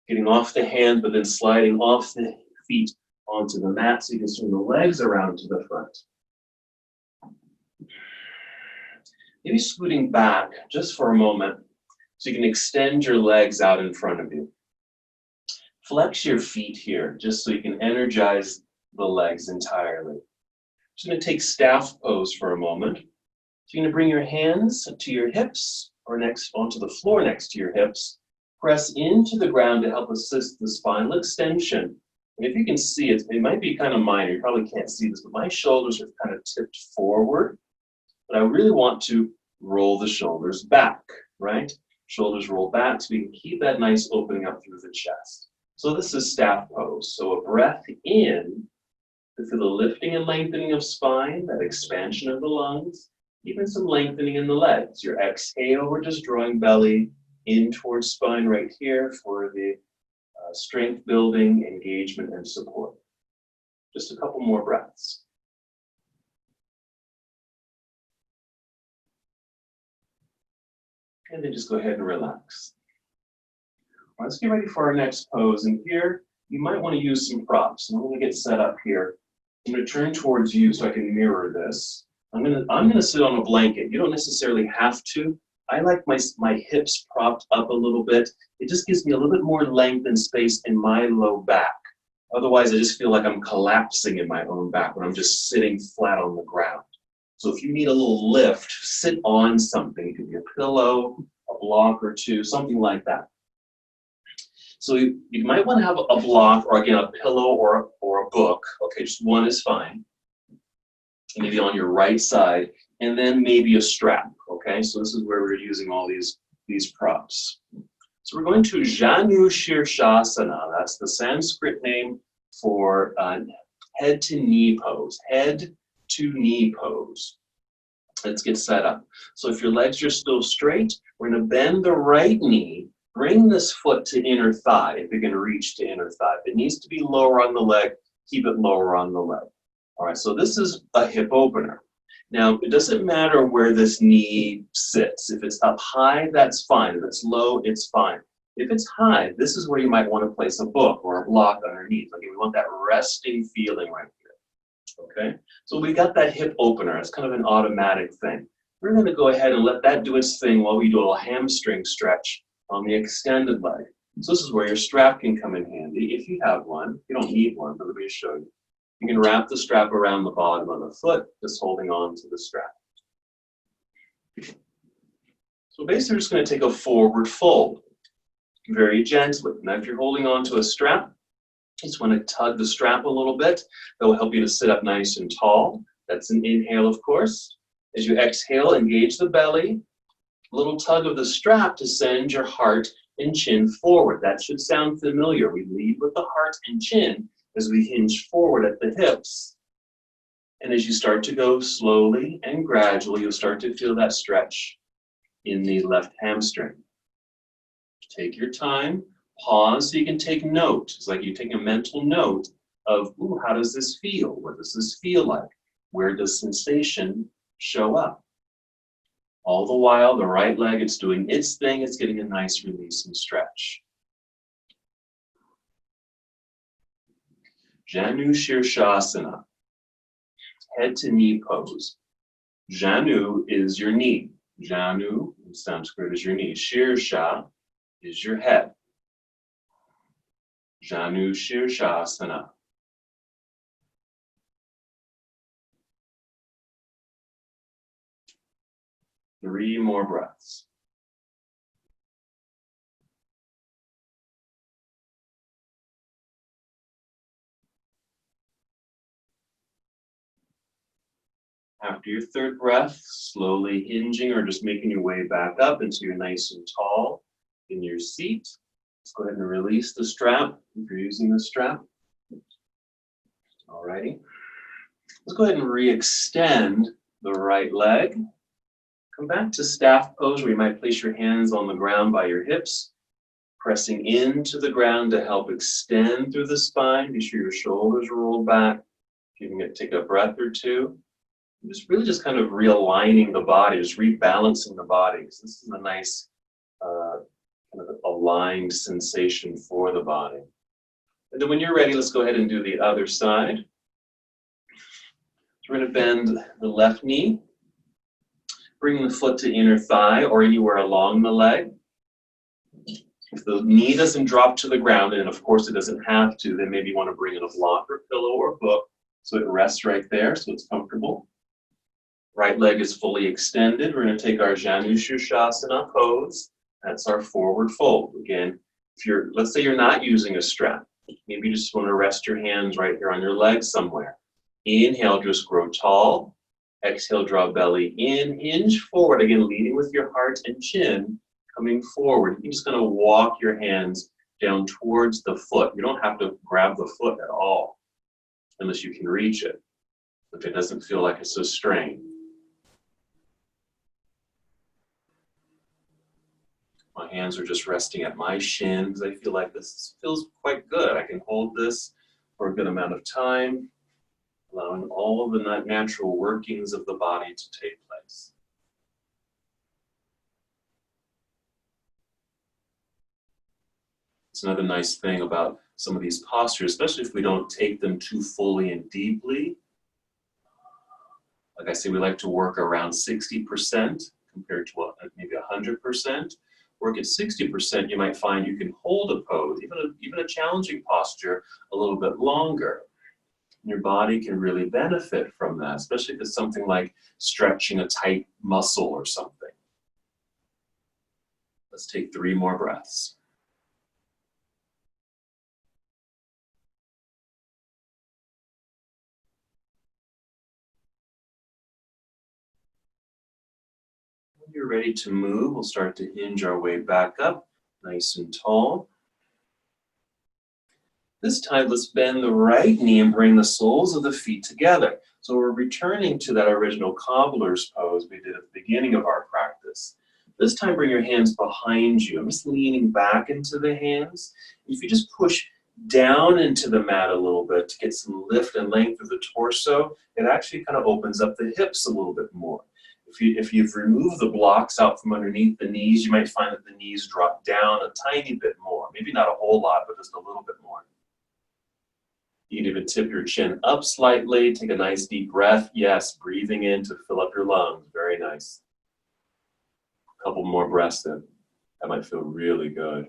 getting off the hand, but then sliding off the feet onto the mat so you can swing the legs around to the front. Maybe scooting back just for a moment so you can extend your legs out in front of you. Flex your feet here just so you can energize the legs entirely. Just going to take staff pose for a moment. So you're going to bring your hands to your hips or next onto the floor next to your hips. Press into the ground to help assist the spinal extension. And if you can see it, it might be kind of minor. You probably can't see this, but my shoulders are kind of tipped forward. But I really want to roll the shoulders back, right? Shoulders roll back so we can keep that nice opening up through the chest. So this is staff pose. So a breath in to feel the lifting and lengthening of spine, that expansion of the lungs, even some lengthening in the legs. Your exhale, we're just drawing belly in towards spine right here for the strength building, engagement, and support. Just a couple more breaths. And then just go ahead and relax. All right, let's get ready for our next pose. And here, you might want to use some props. I'm going to get set up here. I'm going to turn towards you so I can mirror this. I'm going to sit on a blanket. You don't necessarily have to. I like my hips propped up a little bit. It just gives me a little bit more length and space in my low back. Otherwise, I just feel like I'm collapsing in my own back when I'm just sitting flat on the ground. So if you need a little lift, sit on something. It could be a pillow, a block or two, something like that. So you might want to have a block or, again, a pillow or a book. Okay, just one is fine. Maybe on your right side, and then maybe a strap. Okay, so this is where we're using all these props. So we're going to Janu Shirshasana. That's the Sanskrit name for head to knee pose. Head to knee pose. Let's get set up. So if your legs are still straight, we're going to bend the right knee. Bring this foot to inner thigh if you can reach to inner thigh. If it needs to be lower on the leg, keep it lower on the leg. All right, so this is a hip opener. Now, it doesn't matter where this knee sits. If it's up high, that's fine. If it's low, it's fine. If it's high, this is where you might want to place a book or a block underneath. Okay, we want that resting feeling right here. Okay, so we got that hip opener. It's kind of an automatic thing. We're going to go ahead and let that do its thing while we do a little hamstring stretch on the extended leg. So this is where your strap can come in handy if you have one. You don't need one, but let me show you. You can wrap the strap around the bottom of the foot, just holding on to the strap. So basically, we're just going to take a forward fold, very gently. Now, if you're holding on to a strap, you just want to tug the strap a little bit. That will help you to sit up nice and tall. That's an inhale, of course. As you exhale, engage the belly. A little tug of the strap to send your heart and chin forward. That should sound familiar. We lead with the heart and chin as we hinge forward at the hips. And as you start to go slowly and gradually, you'll start to feel that stretch in the left hamstring. Take your time, pause so you can take note. It's like you take a mental note of, ooh, how does this feel? What does this feel like? Where does sensation show up? All the while, the right leg, it's doing its thing. It's getting a nice release and stretch. Janu Shirshasana, head to knee pose. Janu is your knee. Janu in Sanskrit is your knee. Shirsha is your head. Janu Shirshasana. Three more breaths. After your third breath, slowly hinging or just making your way back up until you're nice and tall in your seat. Let's go ahead and release the strap if you're using the strap. Alrighty. Let's go ahead and re-extend the right leg. Come back to staff pose where you might place your hands on the ground by your hips, pressing into the ground to help extend through the spine. Be sure your shoulders roll back. You can take a breath or two. Just really just kind of realigning the body, just rebalancing the body. This is a nice kind of aligned sensation for the body. And then when you're ready, let's go ahead and do the other side. So we're going to bend the left knee. Bring the foot to inner thigh or anywhere along the leg. If the knee doesn't drop to the ground, and of course it doesn't have to, then maybe you want to bring in a block or pillow or book so it rests right there so it's comfortable. Right leg is fully extended. We're going to take our Janu Shirshasana pose. That's our forward fold. Again, let's say you're not using a strap. Maybe you just want to rest your hands right here on your legs somewhere. Inhale, just grow tall. Exhale, draw belly in, hinge forward. Again, leading with your heart and chin, coming forward. You're just going to walk your hands down towards the foot. You don't have to grab the foot at all, unless you can reach it, if it doesn't feel like it's a strain. My hands are just resting at my shin because I feel like this feels quite good. I can hold this for a good amount of time, allowing all of the natural workings of the body to take place. It's another nice thing about some of these postures, especially if we don't take them too fully and deeply. Like I say, we like to work around 60% compared to maybe 100%. Work at 60%, you might find you can hold a pose, even a challenging posture, a little bit longer. Your body can really benefit from that, especially if it's something like stretching a tight muscle or something. Let's take 3 more breaths. When you're ready to move, we'll start to hinge our way back up, nice and tall. This time, let's bend the right knee and bring the soles of the feet together. So we're returning to that original cobbler's pose we did at the beginning of our practice. This time, bring your hands behind you. I'm just leaning back into the hands. If you just push down into the mat a little bit to get some lift and length of the torso, it actually kind of opens up the hips a little bit more. If you've removed the blocks out from underneath the knees, you might find that the knees drop down a tiny bit more. Maybe not a whole lot, but just a little bit more. You can even tip your chin up slightly, take a nice deep breath. Yes, breathing in to fill up your lungs. Very nice. A couple more breaths in. That might feel really good.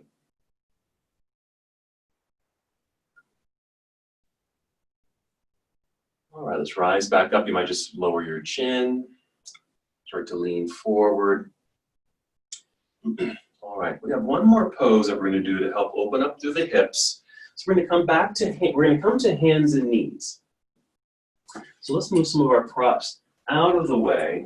All right, let's rise back up. You might just lower your chin. Start to lean forward. All right, we have one more pose that we're going to do to help open up through the hips. So we're going to come to hands and knees. So let's move some of our props out of the way,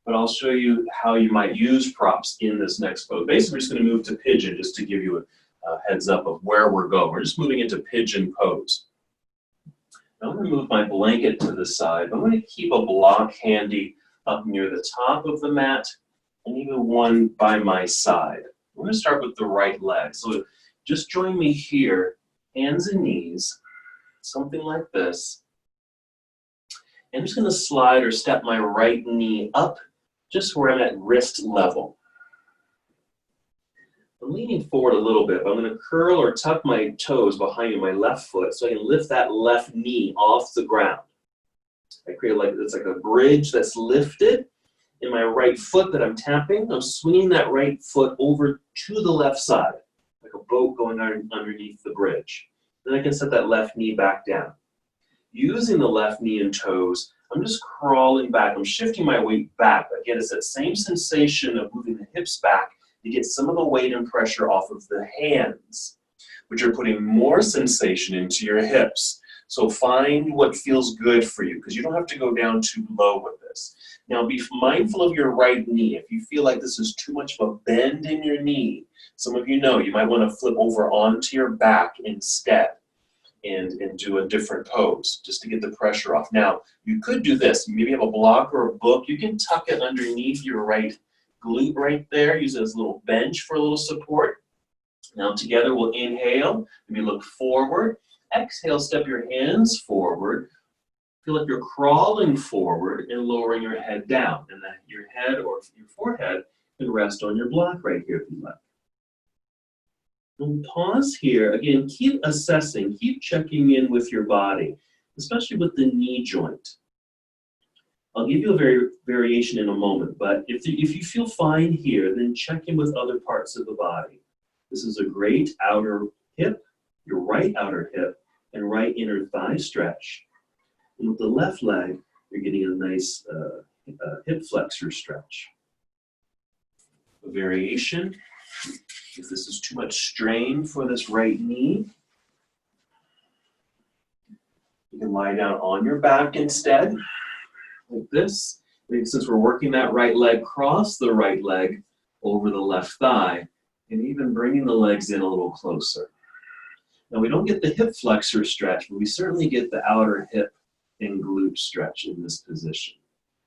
but I'll show you how you might use props in this next pose. Basically, we're just going to move to pigeon just to give you a heads up of where we're going. We're just moving into pigeon pose. Now I'm going to move my blanket to the side. I'm going to keep a block handy up near the top of the mat and even one by my side. We're going to start with the right leg. So just join me here, hands and knees, something like this. And I'm just going to slide or step my right knee up just where I'm at wrist level. I'm leaning forward a little bit, but I'm going to curl or tuck my toes behind my left foot so I can lift that left knee off the ground. I create it's like a bridge that's lifted. In my right foot that I'm tapping, I'm swinging that right foot over to the left side, like a boat going underneath the bridge. Then I can set that left knee back down. Using the left knee and toes, I'm just crawling back. I'm shifting my weight back. Again, it's that same sensation of moving the hips back to get some of the weight and pressure off of the hands, which are putting more sensation into your hips. So find what feels good for you, because you don't have to go down too low with this. Now be mindful of your right knee. If you feel like this is too much of a bend in your knee, some of you know you might want to flip over onto your back instead and do a different pose just to get the pressure off. Now, you could do this. Maybe you have a block or a book. You can tuck it underneath your right glute right there. Use it as a little bench for a little support. Now together we'll inhale, maybe look forward. Exhale, step your hands forward. Feel like you're crawling forward and lowering your head down. And that your head or your forehead can rest on your block right here if you like. And pause here. Again, keep assessing, keep checking in with your body, especially with the knee joint. I'll give you a variation in a moment, but if you feel fine here, then check in with other parts of the body. This is a great outer hip, your right outer hip, and right inner thigh stretch. And with the left leg, you're getting a nice hip flexor stretch. A variation, if this is too much strain for this right knee, you can lie down on your back instead, like this. And since we're working that right leg, cross the right leg over the left thigh, and even bringing the legs in a little closer. Now we don't get the hip flexor stretch, but we certainly get the outer hip and glute stretch in this position.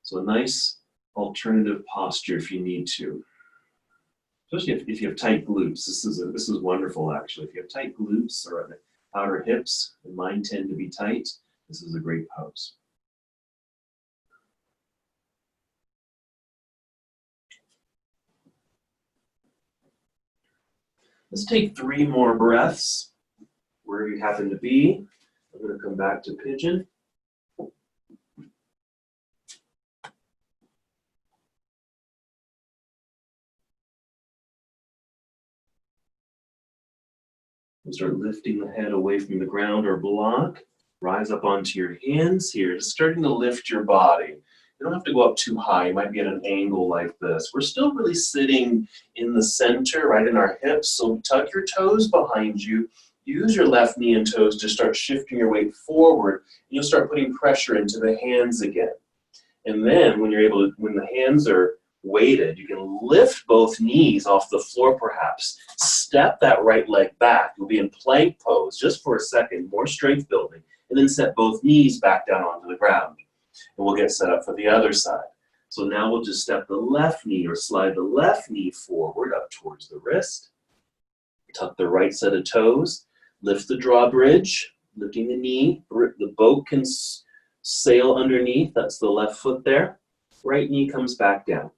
So a nice alternative posture if you need to. Especially if you have tight glutes. This is wonderful actually. If you have tight glutes or the outer hips, and mine tend to be tight, this is a great pose. Let's take 3 more breaths where you happen to be. I'm going to come back to pigeon. We'll start lifting the head away from the ground or block. Rise up onto your hands here, just starting to lift your body. You don't have to go up too high. You might be at an angle like this. We're still really sitting in the center, right in our hips. So tuck your toes behind you. Use your left knee and toes to start shifting your weight forward. And you'll start putting pressure into the hands again. And then when the hands are weighted, you can lift both knees off the floor perhaps. Step that right leg back. You'll be in plank pose just for a second, more strength building. And then set both knees back down onto the ground. And we'll get set up for the other side. So now we'll just step the left knee or slide the left knee forward up towards the wrist. Tuck the right set of toes. Lift the drawbridge, lifting the knee. The boat can sail underneath. That's the left foot there. Right knee comes back down.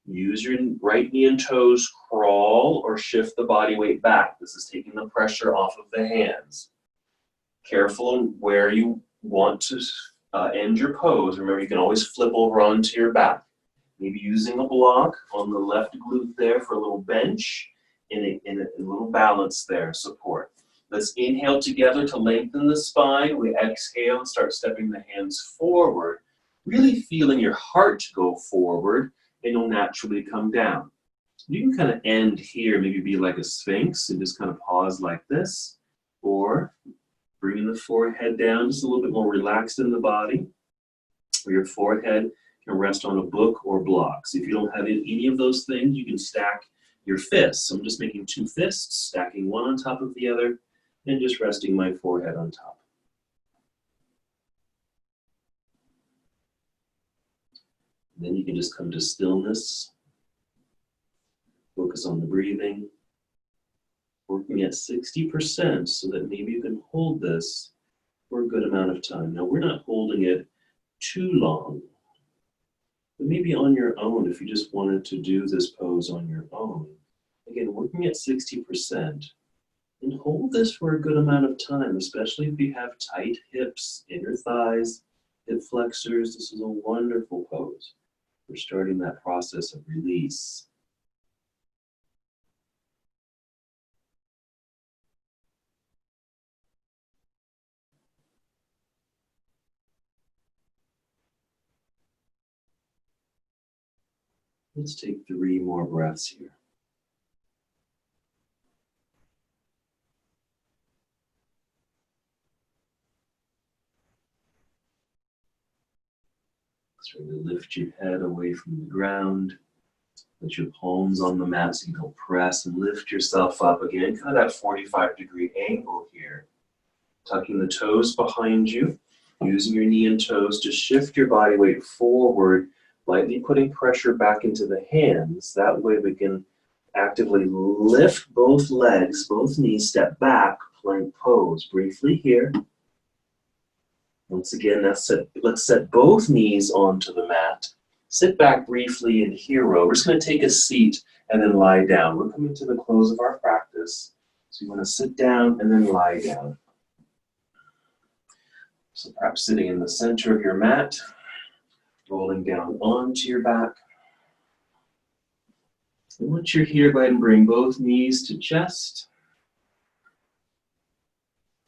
Use your right knee and toes, crawl or shift the body weight back. This is taking the pressure off of the hands. Careful where you want to end your pose. Remember, you can always flip over onto your back. Maybe using a block on the left glute there for a little bench and a little balance there, support. Let's inhale together to lengthen the spine. We exhale and start stepping the hands forward, really feeling your heart go forward, and you'll naturally come down. You can kind of end here, maybe be like a sphinx and just kind of pause like this, or bringing the forehead down, just a little bit more relaxed in the body, or your forehead can rest on a book or block. So if you don't have any of those things, you can stack your fists. So I'm just making 2 fists, stacking one on top of the other, and just resting my forehead on top. Then you can just come to stillness, focus on the breathing, working at 60% so that maybe you can hold this for a good amount of time. Now, we're not holding it too long, but maybe on your own, if you just wanted to do this pose on your own. Again, working at 60%, and hold this for a good amount of time, especially if you have tight hips, inner thighs, hip flexors. This is a wonderful pose. We're starting that process of release. Let's take 3 more breaths here. Try to lift your head away from the ground. Put your palms on the mat so you don't press, and lift yourself up again. Kind of that 45-degree angle here. Tucking the toes behind you. Using your knee and toes to shift your body weight forward, lightly putting pressure back into the hands. That way we can actively lift both legs, both knees, step back, plank pose. Briefly here. Once again, let's set both knees onto the mat. Sit back briefly in hero. We're just going to take a seat and then lie down. We're coming to the close of our practice. So you want to sit down and then lie down. So perhaps sitting in the center of your mat, rolling down onto your back. And once you're here, go ahead and bring both knees to chest.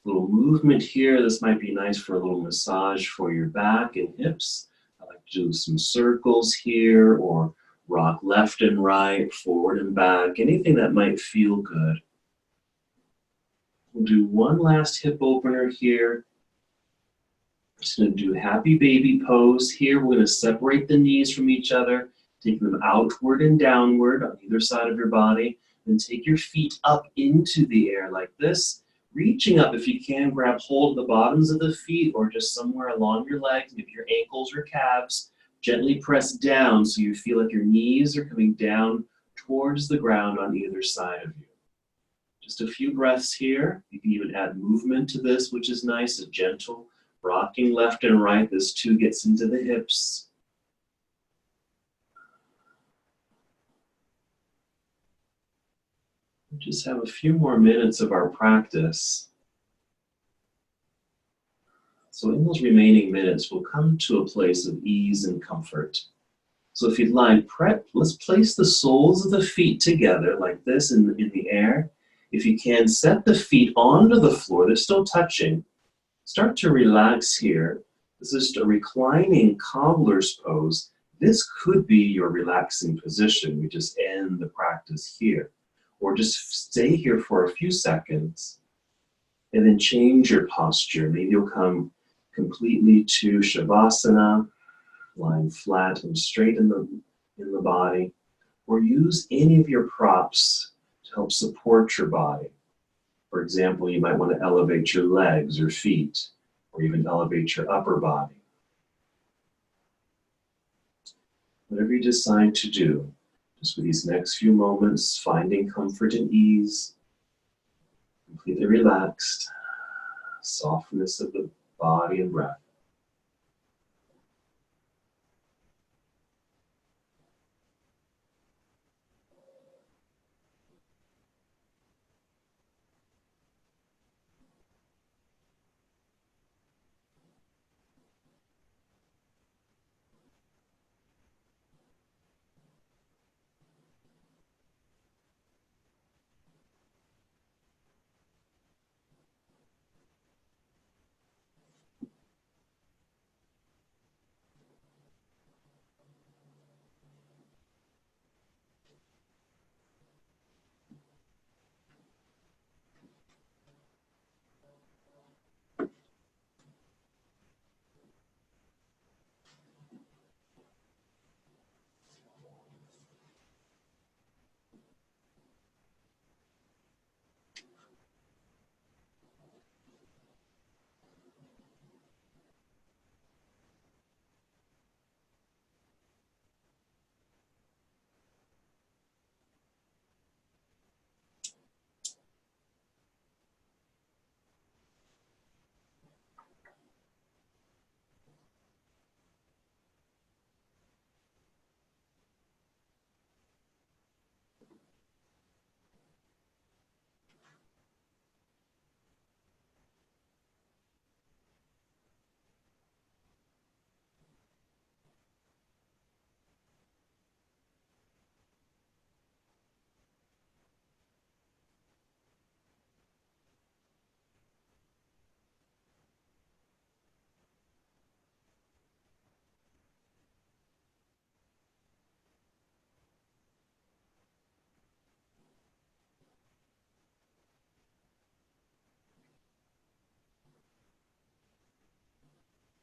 A little movement here. This might be nice for a little massage for your back and hips. I like to do some circles here, or rock left and right, forward and back, anything that might feel good. We'll do one last hip opener here. Just going to do happy baby pose here. We're going to separate the knees from each other, taking them outward and downward on either side of your body. Then take your feet up into the air like this. Reaching up, if you can, grab hold of the bottoms of the feet or just somewhere along your legs, maybe your ankles or calves. Gently press down so you feel like your knees are coming down towards the ground on either side of you. Just a few breaths here. You can even add movement to this, which is nice, a gentle rocking left and right. This too gets into the hips. We just have a few more minutes of our practice. So in those remaining minutes, we'll come to a place of ease and comfort. So if you'd like, let's place the soles of the feet together like this in the air. If you can, set the feet onto the floor. They're still touching. Start to relax here. This is just a reclining cobbler's pose. This could be your relaxing position. We just end the practice here. Or just stay here for a few seconds and then change your posture. Maybe you'll come completely to Shavasana, lying flat and straight in the body, or use any of your props to help support your body. For example, you might want to elevate your legs or feet, or even elevate your upper body. Whatever you decide to do, just for these next few moments, finding comfort and ease, Completely relaxed. Softness of the body and breath.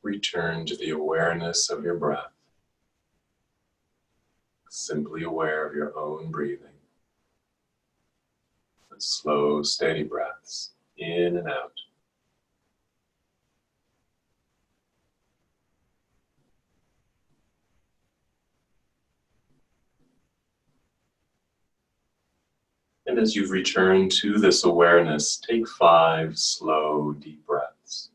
Return to the awareness of your breath. Simply aware of your own breathing. The slow, steady breaths in and out. And as you've returned to this awareness, take 5 slow, deep breaths.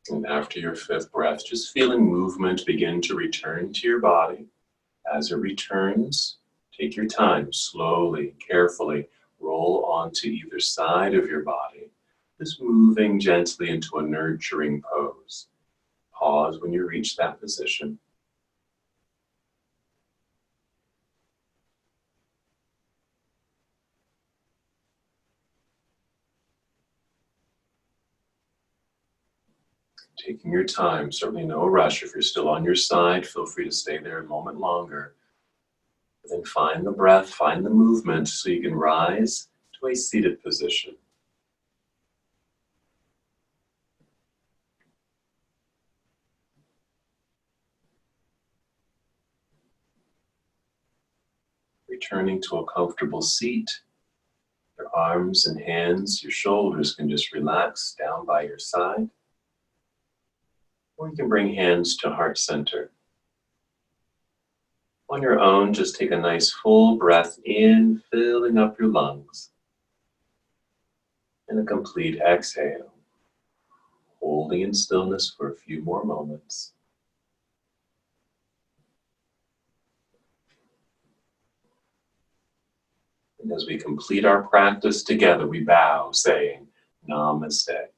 And after your 5th breath, just feeling movement begin to return to your body. As it returns, take your time, slowly, carefully, roll onto either side of your body, just moving gently into a nurturing pose. Pause when you reach that position. Taking your time, certainly no rush. If you're still on your side, feel free to stay there a moment longer. Then find the breath, find the movement so you can rise to a seated position. Returning to a comfortable seat, your arms and hands, your shoulders can just relax down by your side. Or you can bring hands to heart center. On your own, just take a nice full breath in, filling up your lungs. And a complete exhale, holding in stillness for a few more moments. And as we complete our practice together, we bow, saying, Namaste.